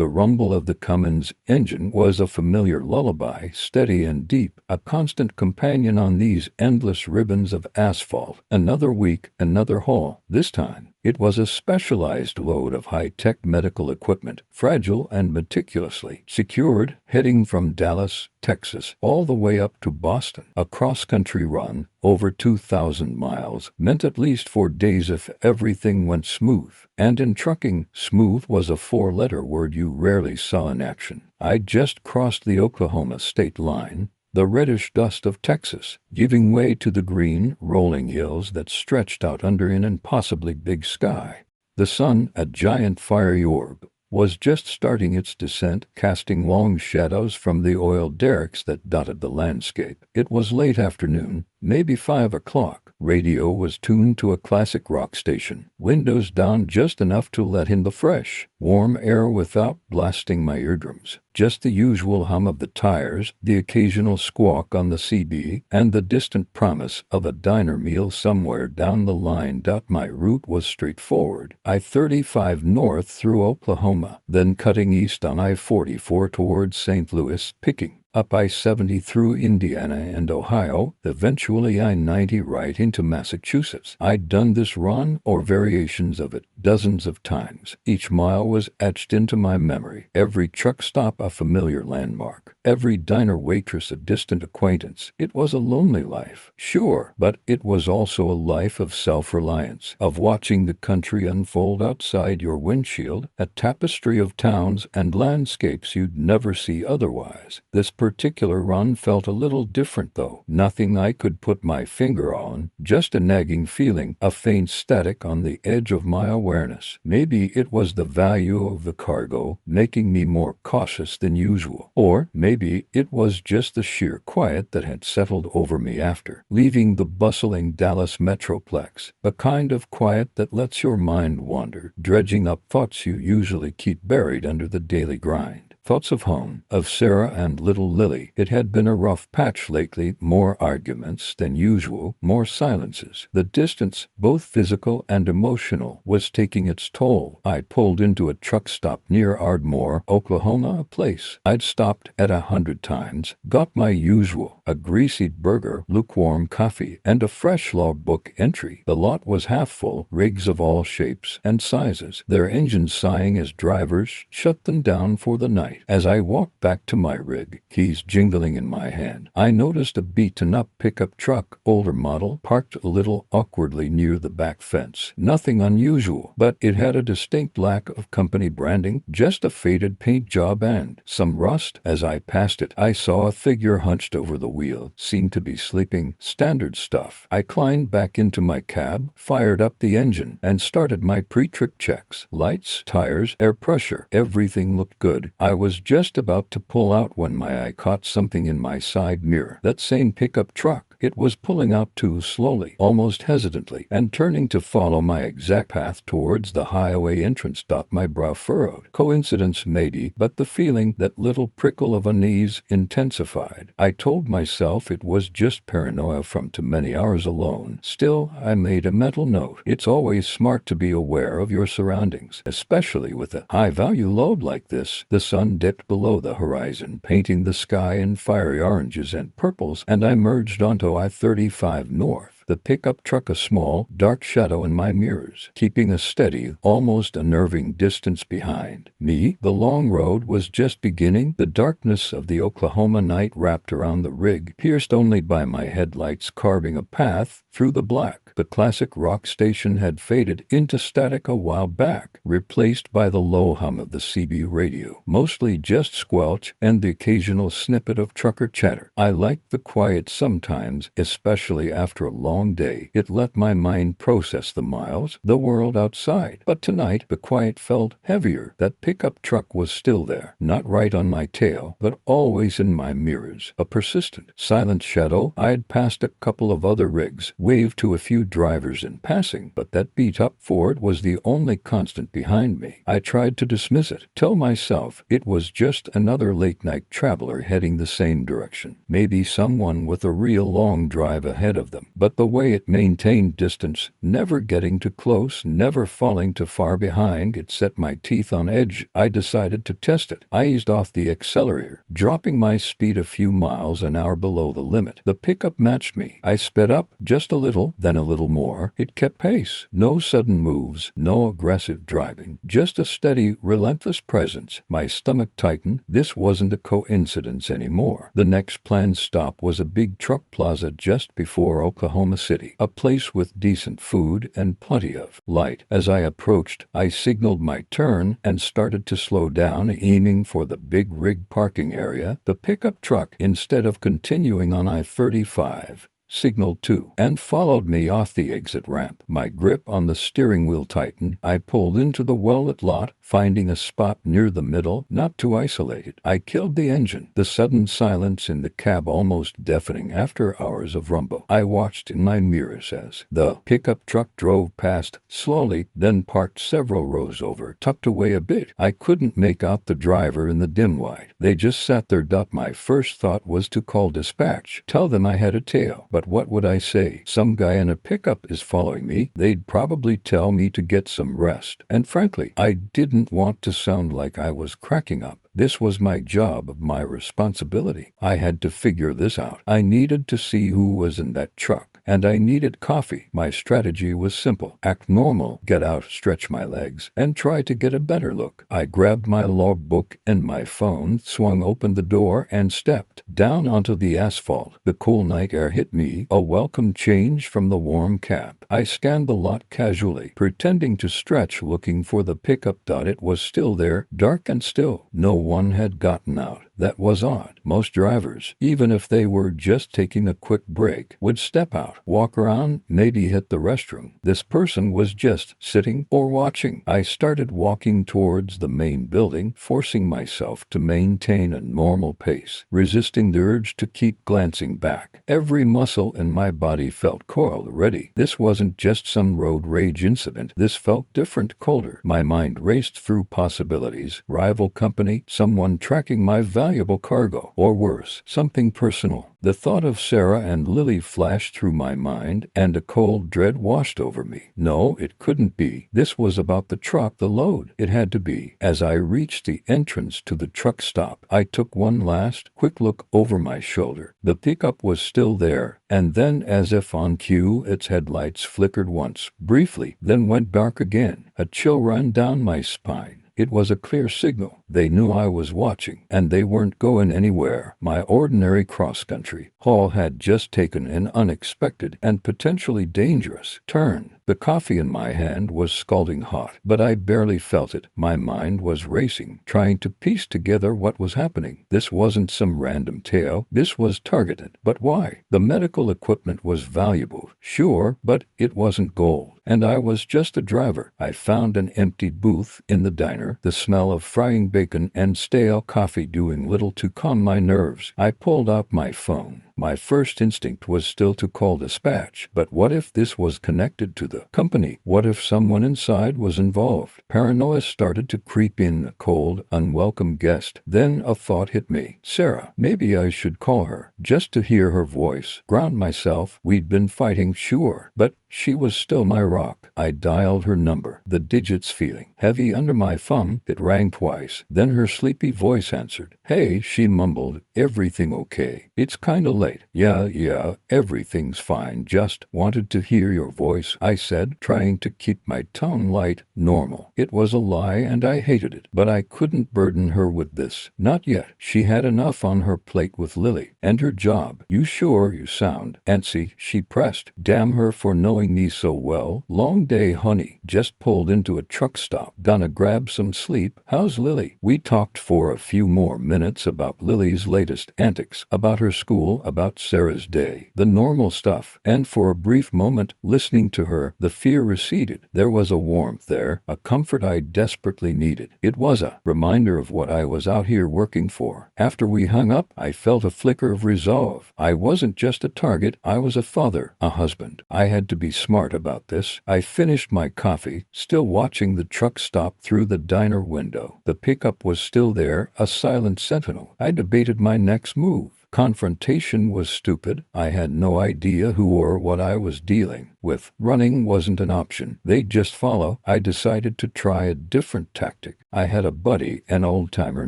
The rumble of the Cummins engine was a familiar lullaby, steady and deep, a constant companion on these endless ribbons of asphalt. Another week, another haul. This time, it was a specialized load of high-tech medical equipment, fragile and meticulously secured, heading from Dallas, Texas, all the way up to Boston. A cross-country run, over 2,000 miles, meant at least 4 days if everything went smooth. And in trucking, smooth was a 4-letter word you rarely saw in action. I'd just crossed the Oklahoma state line, the reddish dust of Texas, giving way to the green, rolling hills that stretched out under an impossibly big sky. The sun, a giant fiery orb, was just starting its descent, casting long shadows from the oil derricks that dotted the landscape. It was late afternoon, maybe 5 o'clock. Radio was tuned to a classic rock station, windows down just enough to let in the fresh, warm air without blasting my eardrums. Just the usual hum of the tires, the occasional squawk on the CB, and the distant promise of a diner meal somewhere down the line. My route was straightforward. I-35 north through Oklahoma, then cutting east on I-44 towards St. Louis, picking up I-70 through Indiana and Ohio, eventually I-90 right into Massachusetts. I'd done this run, or variations of it, dozens of times. Each mile was etched into my memory. Every truck stop a familiar landmark. Every diner waitress a distant acquaintance. It was a lonely life, sure, but it was also a life of self-reliance, of watching the country unfold outside your windshield, a tapestry of towns and landscapes you'd never see otherwise. This particular run felt a little different though. Nothing I could put my finger on, just a nagging feeling, a faint static on the edge of my awareness. Maybe it was the value of the cargo, making me more cautious than usual. Or maybe it was just the sheer quiet that had settled over me after leaving the bustling Dallas metroplex, a kind of quiet that lets your mind wander, dredging up thoughts you usually keep buried under the daily grind. Thoughts of home, of Sarah and little Lily. It had been a rough patch lately, more arguments than usual, more silences. The distance, both physical and emotional, was taking its toll. I pulled into a truck stop near Ardmore, Oklahoma, a place I'd stopped at 100 times, got my usual, a greasy burger, lukewarm coffee, and a fresh logbook entry. The lot was half full, rigs of all shapes and sizes, their engines sighing as drivers shut them down for the night. As I walked back to my rig, keys jingling in my hand, I noticed a beaten-up pickup truck, older model, parked a little awkwardly near the back fence. Nothing unusual, but it had a distinct lack of company branding, just a faded paint job and some rust. As I passed it, I saw a figure hunched over the wheel, seemed to be sleeping. Standard stuff. I climbed back into my cab, fired up the engine, and started my pre-trip checks. Lights, tires, air pressure, everything looked good. I was just about to pull out when my eye caught something in my side mirror. That same pickup truck. It was pulling out too slowly, almost hesitantly, and turning to follow my exact path towards the highway entrance. My brow furrowed. Coincidence maybe, but the feeling, that little prickle of unease, intensified. I told myself it was just paranoia from too many hours alone. Still, I made a mental note. It's always smart to be aware of your surroundings, especially with a high-value load like this. The sun dipped below the horizon, painting the sky in fiery oranges and purples, and I merged onto I-35 north. The pickup truck a small, dark shadow in my mirrors, keeping a steady, almost unnerving distance behind me. The long road was just beginning. The darkness of the Oklahoma night wrapped around the rig, pierced only by my headlights carving a path through the black. The classic rock station had faded into static a while back, replaced by the low hum of the CB radio, mostly just squelch and the occasional snippet of trucker chatter. I liked the quiet sometimes, especially after a long day. It let my mind process the miles, the world outside. But tonight, the quiet felt heavier. That pickup truck was still there, not right on my tail, but always in my mirrors, a persistent, silent shadow. I had passed a couple of other rigs, waved to a few drivers in passing, but that beat-up Ford was the only constant behind me. I tried to dismiss it, tell myself it was just another late-night traveler heading the same direction, maybe someone with a real long drive ahead of them. But the way it maintained distance, never getting too close, never falling too far behind, it set my teeth on edge. I decided to test it. I eased off the accelerator, dropping my speed a few miles an hour below the limit. The pickup matched me. I sped up just a little, then a little more. It kept pace. No sudden moves, no aggressive driving, just a steady, relentless presence. My stomach tightened. This wasn't a coincidence anymore. The next planned stop was a big truck plaza just before Oklahoma City, a place with decent food and plenty of light. As I approached, I signaled my turn and started to slow down, aiming for the big rig parking area. The pickup truck, instead of continuing on I-35, signaled to and followed me off the exit ramp. My grip on the steering wheel tightened. I pulled into the well-lit lot, finding a spot near the middle, not too isolated. I killed the engine, the sudden silence in the cab almost deafening after hours of rumble. I watched in my mirrors as the pickup truck drove past, slowly, then parked several rows over, tucked away a bit. I couldn't make out the driver in the dim light. They just sat there. My first thought was to call dispatch, tell them I had a tail. But what would I say? Some guy in a pickup is following me. They'd probably tell me to get some rest. And frankly, I didn't want to sound like I was cracking up. This was my job, my responsibility. I had to figure this out. I needed to see who was in that truck, and I needed coffee. My strategy was simple. Act normal, get out, stretch my legs, and try to get a better look. I grabbed my logbook and my phone, swung open the door, and stepped down onto the asphalt. The cool night air hit me, a welcome change from the warm cab. I scanned the lot casually, pretending to stretch, looking for the pickup. It was still there, dark and still. No one had gotten out. That was odd. Most drivers, even if they were just taking a quick break, would step out, walk around, maybe hit the restroom. This person was just sitting or watching. I started walking towards the main building, forcing myself to maintain a normal pace, resisting the urge to keep glancing back. Every muscle in my body felt coiled already. This wasn't just some road rage incident. This felt different, colder. My mind raced through possibilities. Rival company, someone tracking my valuable cargo, or worse, something personal. The thought of Sarah and Lily flashed through my mind, and a cold dread washed over me. No, it couldn't be. This was about the truck, the load. It had to be. As I reached the entrance to the truck stop, I took one last, quick look over my shoulder. The pickup was still there, and then, as if on cue, its headlights flickered once, briefly, then went dark again. A chill ran down my spine. It was a clear signal. They knew I was watching, and they weren't going anywhere. My ordinary cross-country haul had just taken an unexpected and potentially dangerous turn. The coffee in my hand was scalding hot, but I barely felt it. My mind was racing, trying to piece together what was happening. This wasn't some random tale. This was targeted. But why? The medical equipment was valuable, sure, but it wasn't gold. And I was just a driver. I found an emptied booth in the diner, the smell of frying bacon and stale coffee doing little to calm my nerves. I pulled out my phone. My first instinct was still to call dispatch, but what if this was connected to the company? What if someone inside was involved? Paranoia started to creep in, a cold, unwelcome guest. Then a thought hit me. Sarah. Maybe I should call her, just to hear her voice, ground myself. We'd been fighting, sure, but she was still my rock. I dialed her number, the digits feeling heavy under my thumb. It rang twice. Then her sleepy voice answered. Hey, she mumbled. Everything okay? It's kinda late. Yeah, everything's fine. Just wanted to hear your voice, I said, trying to keep my tone light, normal. It was a lie and I hated it, but I couldn't burden her with this. Not yet. She had enough on her plate with Lily and her job. You sure you sound antsy, she pressed. Damn her for knowing me so well. Long day, honey. Just pulled into a truck stop. Gonna grab some sleep. How's Lily? We talked for a few more minutes about Lily's latest antics, about her school, about Sarah's day, the normal stuff, and for a brief moment, listening to her, the fear receded. There was a warmth there, a comfort I desperately needed. It was a reminder of what I was out here working for. After we hung up, I felt a flicker of resolve. I wasn't just a target, I was a father, a husband. I had to be smart about this. I finished my coffee, still watching the truck stop through the diner window. The pickup was still there, a silent sentinel. I debated my next move. Confrontation was stupid. I had no idea who or what I was dealing with. Running wasn't an option. They'd just follow. I decided to try a different tactic. I had a buddy, an old-timer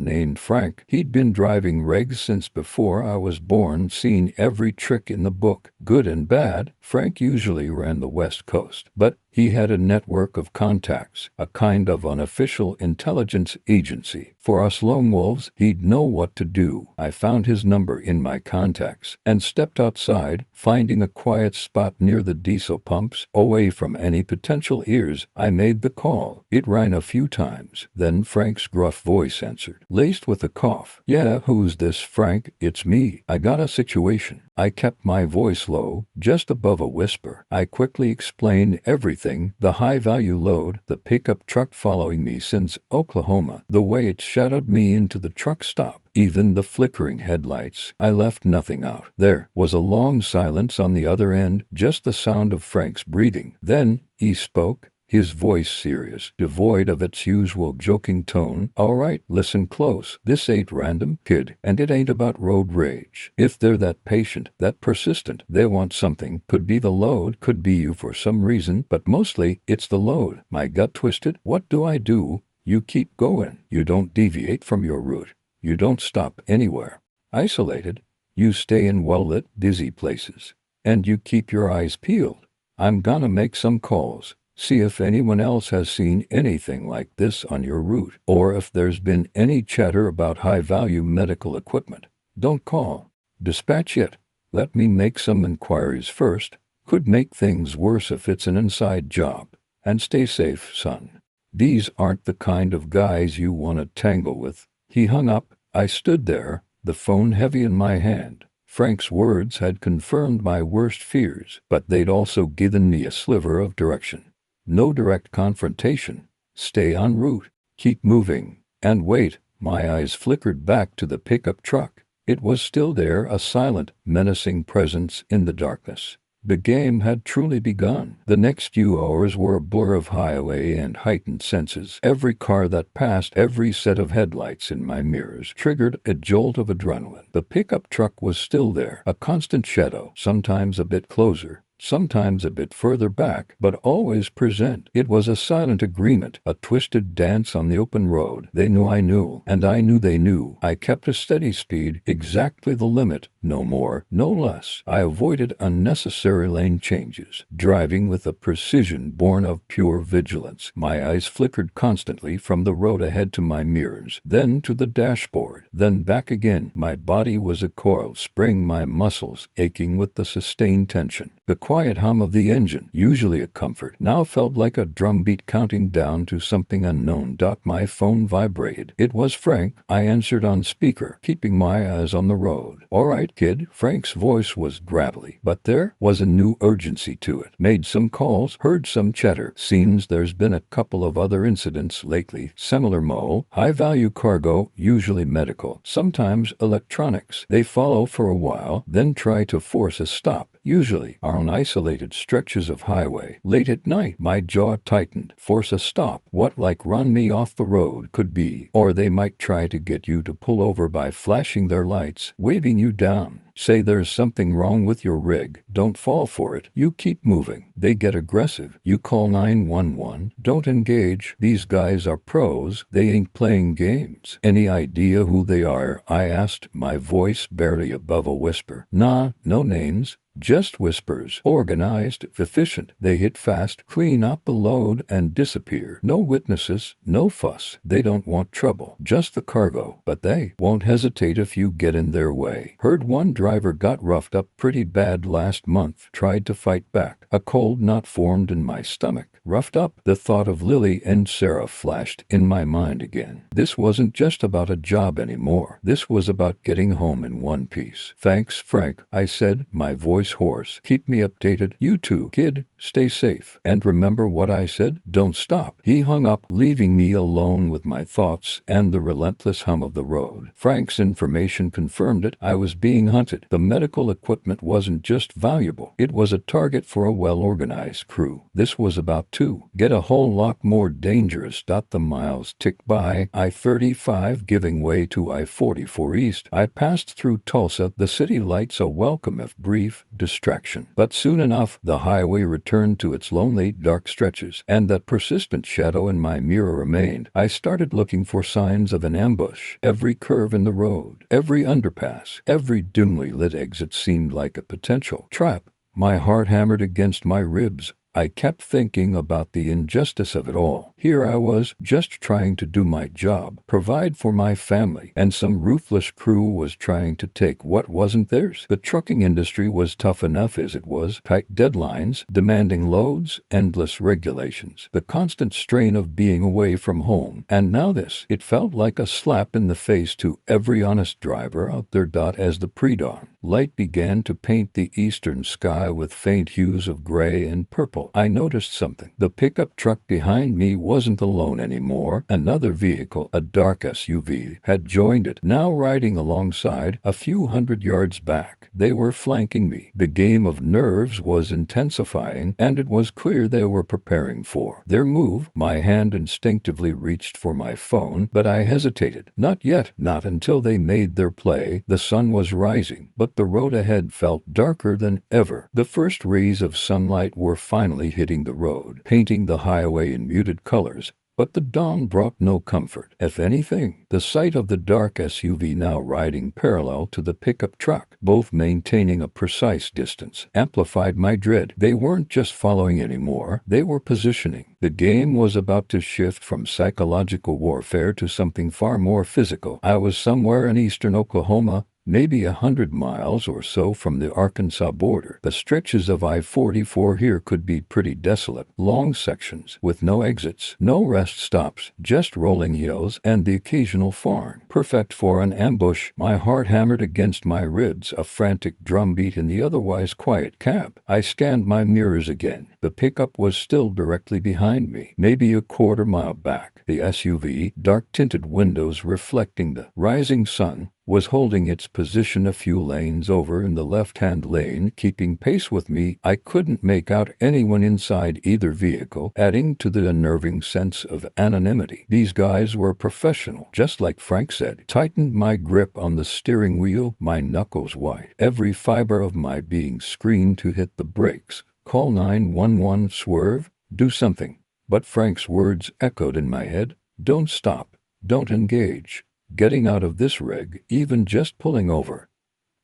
named Frank. He'd been driving rigs since before I was born, seen every trick in the book, good and bad. Frank usually ran the West Coast, but he had a network of contacts, a kind of unofficial intelligence agency. For us lone wolves, he'd know what to do. I found his number in my contacts and stepped outside, finding a quiet spot near the diesel pumps, away from any potential ears. I made the call. It rang a few times. Then Frank's gruff voice answered, laced with a cough. "Yeah, who's this, Frank? It's me. I got a situation." I kept my voice low, just above a whisper. I quickly explained everything: the high-value load, the pickup truck following me since Oklahoma, the way it shadowed me into the truck stop, even the flickering headlights. I left nothing out. There was a long silence on the other end, just the sound of Frank's breathing. Then he spoke. His voice serious, devoid of its usual joking tone. "All right, listen close. This ain't random, kid, and it ain't about road rage. If they're that patient, that persistent, they want something. Could be the load, could be you for some reason, but mostly it's the load." My gut twisted. What do I do? You keep going. You don't deviate from your route. You don't stop anywhere. Isolated. You stay in well-lit, busy places. And you keep your eyes peeled. I'm gonna make some calls. See if anyone else has seen anything like this on your route, or if there's been any chatter about high-value medical equipment. Don't call. Dispatch it. Let me make some inquiries first. Could make things worse if it's an inside job. And stay safe, son. These aren't the kind of guys you want to tangle with. He hung up. I stood there, the phone heavy in my hand. Frank's words had confirmed my worst fears, but they'd also given me a sliver of direction. No direct confrontation. Stay en route. Keep moving. And wait. My eyes flickered back to the pickup truck. It was still there, a silent, menacing presence in the darkness. The game had truly begun. The next few hours were a blur of highway and heightened senses. Every car that passed, every set of headlights in my mirrors, triggered a jolt of adrenaline. The pickup truck was still there, a constant shadow, sometimes a bit closer, sometimes a bit further back, but always present. It was a silent agreement, a twisted dance on the open road. They knew I knew, and I knew they knew. I kept a steady speed, exactly the limit, no more, no less. I avoided unnecessary lane changes, driving with a precision born of pure vigilance. My eyes flickered constantly from the road ahead to my mirrors, then to the dashboard, then back again. My body was a coiled spring, my muscles aching with the sustained tension. The quiet hum of the engine, usually a comfort, now felt like a drumbeat counting down to something unknown. My phone vibrated. It was Frank. I answered on speaker, keeping my eyes on the road. "All right, kid." Frank's voice was gravelly, but there was a new urgency to it. "Made some calls, heard some chatter. Seems there's been a couple of other incidents lately. Similar mo, high-value cargo, usually medical, sometimes electronics. They follow for a while, then try to force a stop. Usually are on isolated stretches of highway. Late at night." My jaw tightened. Force a stop. What, like run me off the road? Could be. Or they might try to get you to pull over by flashing their lights, waving you down. Say there's something wrong with your rig. Don't fall for it. You keep moving. They get aggressive. You call 911. Don't engage. These guys are pros. They ain't playing games. Any idea who they are? I asked, my voice barely above a whisper. Nah, no names. Just whispers. Organized, efficient. They hit fast, clean up the load, and disappear. No witnesses, no fuss. They don't want trouble. Just the cargo. But they won't hesitate if you get in their way. Heard one driver got roughed up pretty bad last month. Tried to fight back. A cold knot formed in my stomach. Roughed up. The thought of Lily and Sarah flashed in my mind again. This wasn't just about a job anymore. This was about getting home in one piece. "Thanks, Frank," I said, my voice hoarse. "Keep me updated. You too, kid. Stay safe. And remember what I said? Don't stop." He hung up, leaving me alone with my thoughts and the relentless hum of the road. Frank's information confirmed it. I was being hunted. The medical equipment wasn't just valuable. It was a target for a well-organized crew. This was about to get a whole lot more dangerous. The miles ticked by, I-35 giving way to I-44 East. I passed through Tulsa, the city lights a welcome if brief distraction. But soon enough, the highway returned to its lonely, dark stretches, and that persistent shadow in my mirror remained. I started looking for signs of an ambush. Every curve in the road, every underpass, every dimly lit exit seemed like a potential trap. My heart hammered against my ribs. I kept thinking about the injustice of it all. Here I was, just trying to do my job, provide for my family, and some ruthless crew was trying to take what wasn't theirs. The trucking industry was tough enough as it was. Tight deadlines, demanding loads, endless regulations, the constant strain of being away from home. And now this. It felt like a slap in the face to every honest driver out there. As the pre-dawn light began to paint the eastern sky with faint hues of gray and purple, I noticed something. The pickup truck behind me wasn't alone anymore. Another vehicle, a dark SUV, had joined it, now riding alongside, a few hundred yards back. They were flanking me. The game of nerves was intensifying, and it was clear they were preparing for their move. My hand instinctively reached for my phone, but I hesitated. Not yet, not until they made their play. The sun was rising, but the road ahead felt darker than ever. The first rays of sunlight were finally hitting the road, painting the highway in muted colors. But the dawn brought no comfort. If anything, the sight of the dark SUV now riding parallel to the pickup truck, both maintaining a precise distance, amplified my dread. They weren't just following anymore, they were positioning. The game was about to shift from psychological warfare to something far more physical. I was somewhere in eastern Oklahoma, maybe 100 miles or so from the Arkansas border. The stretches of I-44 here could be pretty desolate, long sections with no exits, no rest stops, just rolling hills and the occasional farm. Perfect for an ambush. My heart hammered against my ribs, a frantic drumbeat in the otherwise quiet cab. I scanned my mirrors again. The pickup was still directly behind me, maybe a quarter mile back. The SUV, dark-tinted windows reflecting the rising sun, was holding its position a few lanes over in the left-hand lane, keeping pace with me. I couldn't make out anyone inside either vehicle, adding to the unnerving sense of anonymity. These guys were professional, just like Frank said. Tightened my grip on the steering wheel, my knuckles white. Every fiber of my being screamed to hit the brakes. Call 911, swerve, do something. But Frank's words echoed in my head. Don't stop. Don't engage. Getting out of this rig, even just pulling over,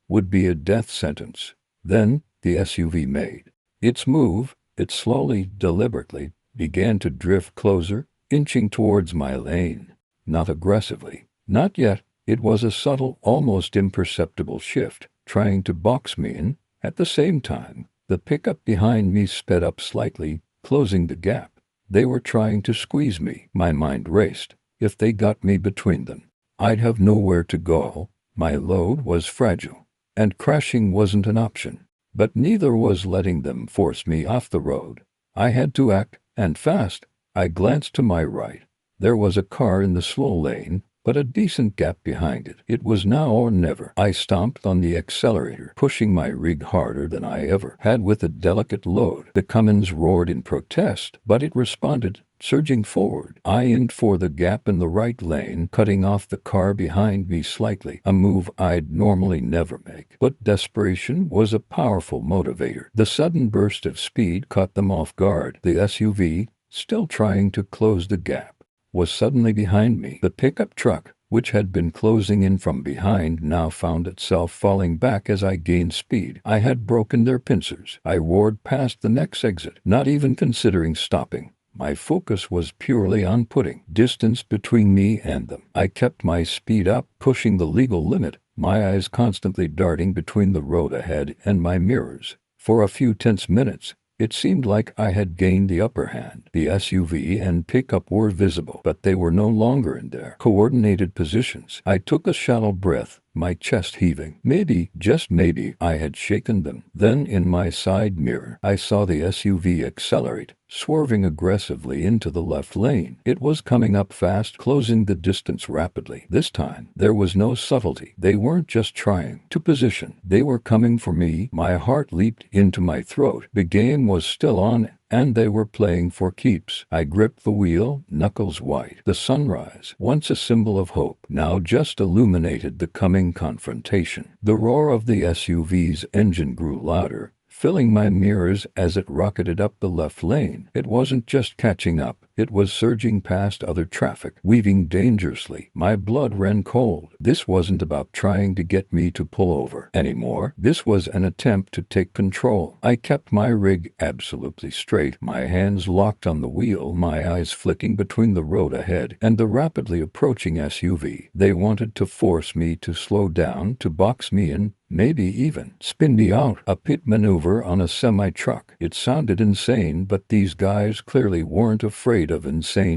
would be a death sentence. Then, the SUV made its move. It slowly, deliberately, began to drift closer, inching towards my lane. Not aggressively. Not yet. It was a subtle, almost imperceptible shift, trying to box me in. At the same time, the pickup behind me sped up slightly, closing the gap. They were trying to squeeze me. My mind raced. If they got me between them, I'd have nowhere to go. My load was fragile, and crashing wasn't an option. But neither was letting them force me off the road. I had to act, and fast. I glanced to my right. There was a car in the slow lane, but a decent gap behind it. It was now or never. I stomped on the accelerator, pushing my rig harder than I ever had with a delicate load. The Cummins roared in protest, but it responded, surging forward. I aimed for the gap in the right lane, cutting off the car behind me slightly, a move I'd normally never make. But desperation was a powerful motivator. The sudden burst of speed caught them off guard. The SUV, still trying to close the gap, was suddenly behind me. The pickup truck, which had been closing in from behind, now found itself falling back as I gained speed. I had broken their pincers. I roared past the next exit, not even considering stopping. My focus was purely on putting distance between me and them. I kept my speed up, pushing the legal limit, my eyes constantly darting between the road ahead and my mirrors. For a few tense minutes, it seemed like I had gained the upper hand. The SUV and pickup were visible, but they were no longer in their coordinated positions. I took a shallow breath, my chest heaving. Maybe, just maybe, I had shaken them. Then in my side mirror, I saw the SUV accelerate, swerving aggressively into the left lane. It was coming up fast, closing the distance rapidly. This time, there was no subtlety. They weren't just trying to position. They were coming for me. My heart leaped into my throat. The game was still on, and they were playing for keeps. I gripped the wheel, knuckles white. The sunrise, once a symbol of hope, now just illuminated the coming confrontation. The roar of the SUV's engine grew louder, filling my mirrors as it rocketed up the left lane. It wasn't just catching up, it was surging past other traffic, weaving dangerously. My blood ran cold. This wasn't about trying to get me to pull over anymore. This was an attempt to take control. I kept my rig absolutely straight, my hands locked on the wheel, my eyes flicking between the road ahead and the rapidly approaching SUV. They wanted to force me to slow down, to box me in, maybe even spin me out. A pit maneuver on a semi-truck. It sounded insane, but these guys clearly weren't afraid of insane.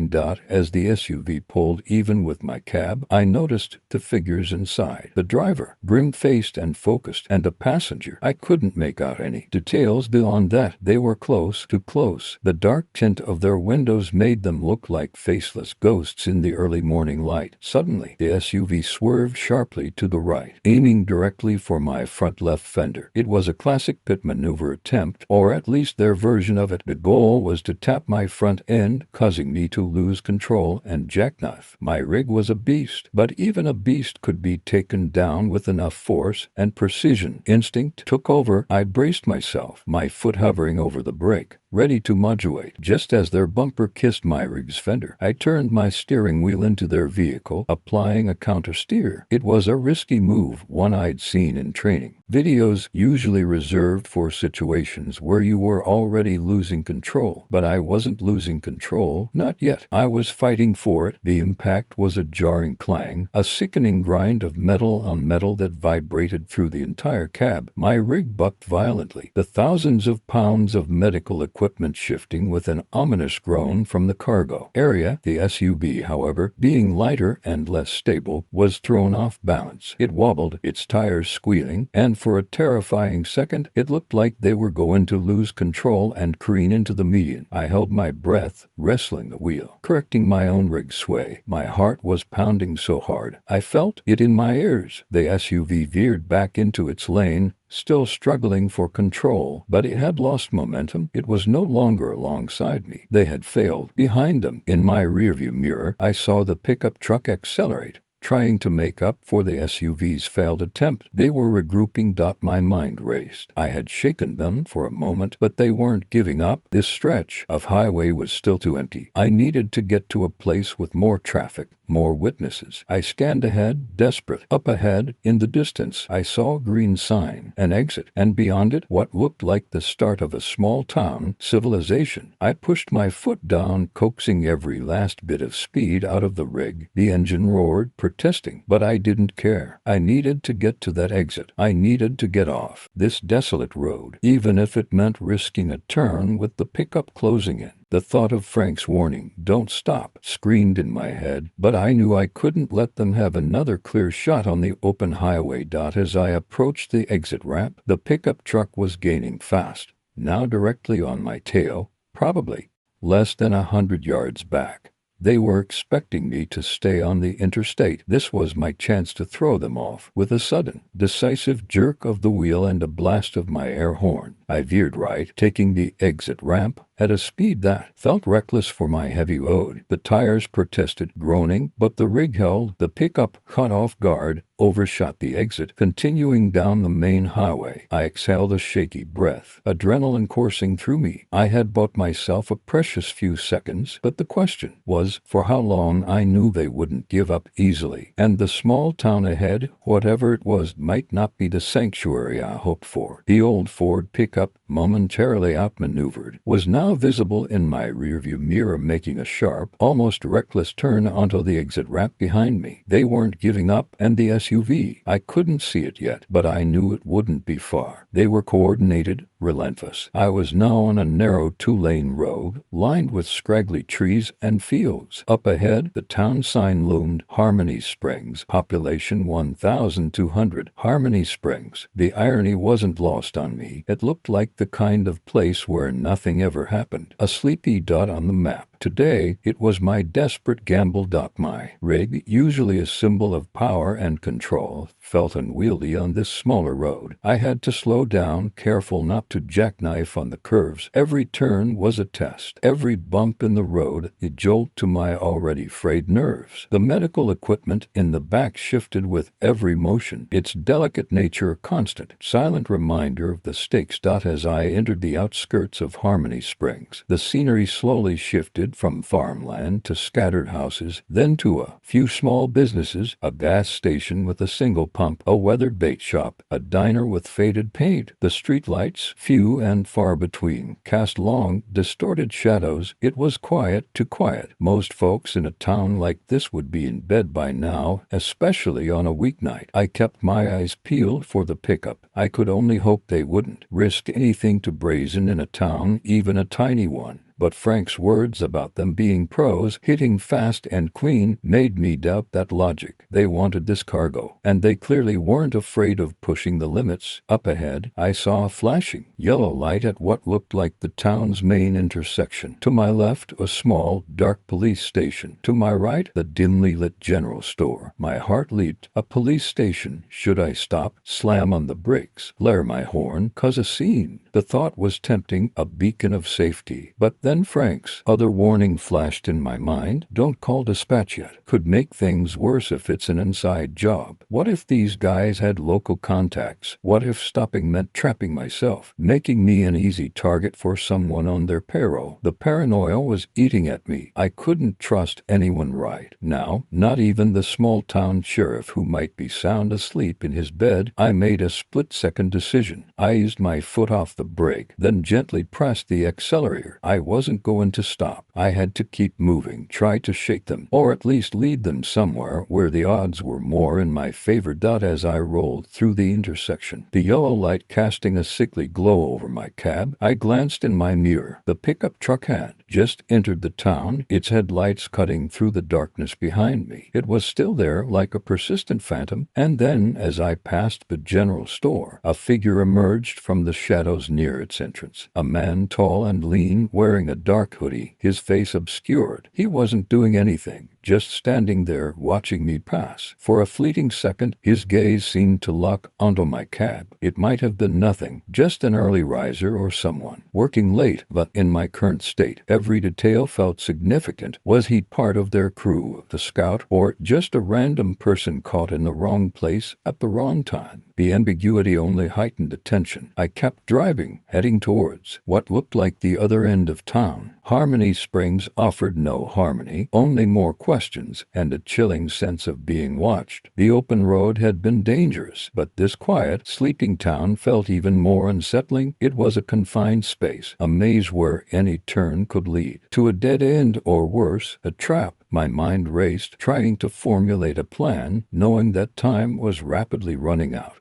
As the SUV pulled even with my cab, I noticed the figures inside. The driver, grim-faced and focused, and a passenger. I couldn't make out any details beyond that. They were close, too close. The dark tint of their windows made them look like faceless ghosts in the early morning light. Suddenly, the SUV swerved sharply to the right, aiming directly for my front left fender. It was a classic pit maneuver attempt, or at least their version of it. The goal was to tap my front end, causing me to lose control and jackknife. My rig was a beast, but even a beast could be taken down with enough force and precision. Instinct took over. I braced myself, my foot hovering over the brake, ready to modulate. Just as their bumper kissed my rig's fender, I turned my steering wheel into their vehicle, applying a counter-steer. It was a risky move, one I'd seen in training videos, usually reserved for situations where you were already losing control. But I wasn't losing control, not yet. I was fighting for it. The impact was a jarring clang, a sickening grind of metal on metal that vibrated through the entire cab. My rig bucked violently, the thousands of pounds of medical equipment shifting with an ominous groan from the cargo area. The SUV, however, being lighter and less stable, was thrown off balance. It wobbled, its tires squealing, and for a terrifying second, it looked like they were going to lose control and careen into the median. I held my breath, wrestling the wheel, correcting my own rig sway. My heart was pounding so hard, I felt it in my ears. The SUV veered back into its lane, still struggling for control, but it had lost momentum. It was no longer alongside me. They had failed. Behind them, in my rearview mirror, I saw the pickup truck accelerate, trying to make up for the SUV's failed attempt. They were regrouping. My mind raced. I had shaken them for a moment, but they weren't giving up. This stretch of highway was still too empty. I needed to get to a place with more traffic, more witnesses. I scanned ahead, desperate. Up ahead, in the distance, I saw a green sign, an exit, and beyond it, what looked like the start of a small town civilization. I pushed my foot down, coaxing every last bit of speed out of the rig. The engine roared, protesting, but I didn't care. I needed to get to that exit. I needed to get off this desolate road, even if it meant risking a turn with the pickup closing in. The thought of Frank's warning, "Don't stop," screamed in my head, but I knew I couldn't let them have another clear shot on the open highway. As I approached the exit ramp, the pickup truck was gaining fast, now directly on my tail, probably less than 100 yards back. They were expecting me to stay on the interstate. This was my chance to throw them off. With a sudden, decisive jerk of the wheel and a blast of my air horn, I veered right, taking the exit ramp at a speed that felt reckless for my heavy load. The tires protested, groaning, but the rig held. The pickup, caught off guard, overshot the exit, continuing down the main highway. I exhaled a shaky breath, adrenaline coursing through me. I had bought myself a precious few seconds, but the question was, for how long? I knew they wouldn't give up easily, and the small town ahead, whatever it was, might not be the sanctuary I hoped for. The old Ford pickup, momentarily outmaneuvered, was now visible in my rearview mirror, making a sharp, almost reckless turn onto the exit ramp behind me. They weren't giving up, and the SUV, I couldn't see it yet, but I knew it wouldn't be far. They were coordinated, relentless. I was now on a narrow two-lane road, lined with scraggly trees and fields. Up ahead, the town sign loomed, Harmony Springs, population 1,200. Harmony Springs. The irony wasn't lost on me. It looked like the kind of place where nothing ever happened. A sleepy dot on the map. Today, it was my desperate gamble. My rig, usually a symbol of power and control, felt unwieldy on this smaller road. I had to slow down, careful not to jackknife on the curves. Every turn was a test. Every bump in the road a jolt to my already frayed nerves. The medical equipment in the back shifted with every motion, its delicate nature a constant, silent reminder of the stakes. As I entered the outskirts of Harmony Springs, the scenery slowly shifted from farmland to scattered houses, then to a few small businesses, a gas station with a single pump, a weathered bait shop, a diner with faded paint. The streetlights, few and far between, cast long, distorted shadows. It was quiet, too quiet. Most folks in a town like this would be in bed by now, especially on a weeknight. I kept my eyes peeled for the pickup. I could only hope they wouldn't risk anything too brazen in a town, even a tiny one. But Frank's words about them being pros, hitting fast and clean, made me doubt that logic. They wanted this cargo, and they clearly weren't afraid of pushing the limits. Up ahead, I saw a flashing yellow light at what looked like the town's main intersection. To my left, a small, dark police station. To my right, the dimly lit general store. My heart leaped. A police station. Should I stop, slam on the brakes, blare my horn, cause a scene? The thought was tempting, a beacon of safety. But then Frank's other warning flashed in my mind. Don't call dispatch yet. Could make things worse if it's an inside job. What if these guys had local contacts? What if stopping meant trapping myself, making me an easy target for someone on their payroll? The paranoia was eating at me. I couldn't trust anyone right now, not even the small-town sheriff who might be sound asleep in his bed. I made a split-second decision. I eased my foot off the brake, then gently pressed the accelerator. I wasn't going to stop. I had to keep moving, try to shake them, or at least lead them somewhere where the odds were more in my favor. As I rolled through the intersection, the yellow light casting a sickly glow over my cab, I glanced in my mirror. The pickup truck had just entered the town, its headlights cutting through the darkness behind me. It was still there like a persistent phantom, and then, as I passed the general store, a figure emerged from the shadows near its entrance. A man tall and lean, wearing a dark hoodie, his face obscured. He wasn't doing anything, just standing there watching me pass. For a fleeting second, his gaze seemed to lock onto my cab. It might have been nothing, just an early riser or someone working late, but in my current state, every detail felt significant. Was he part of their crew, the scout, or just a random person caught in the wrong place at the wrong time? The ambiguity only heightened the tension. I kept driving, heading towards what looked like the other end of town. Harmony Springs offered no harmony, only more questions and a chilling sense of being watched. The open road had been dangerous, but this quiet, sleeping town felt even more unsettling. It was a confined space, a maze where any turn could lead to a dead end or worse, a trap. My mind raced, trying to formulate a plan, knowing that time was rapidly running out.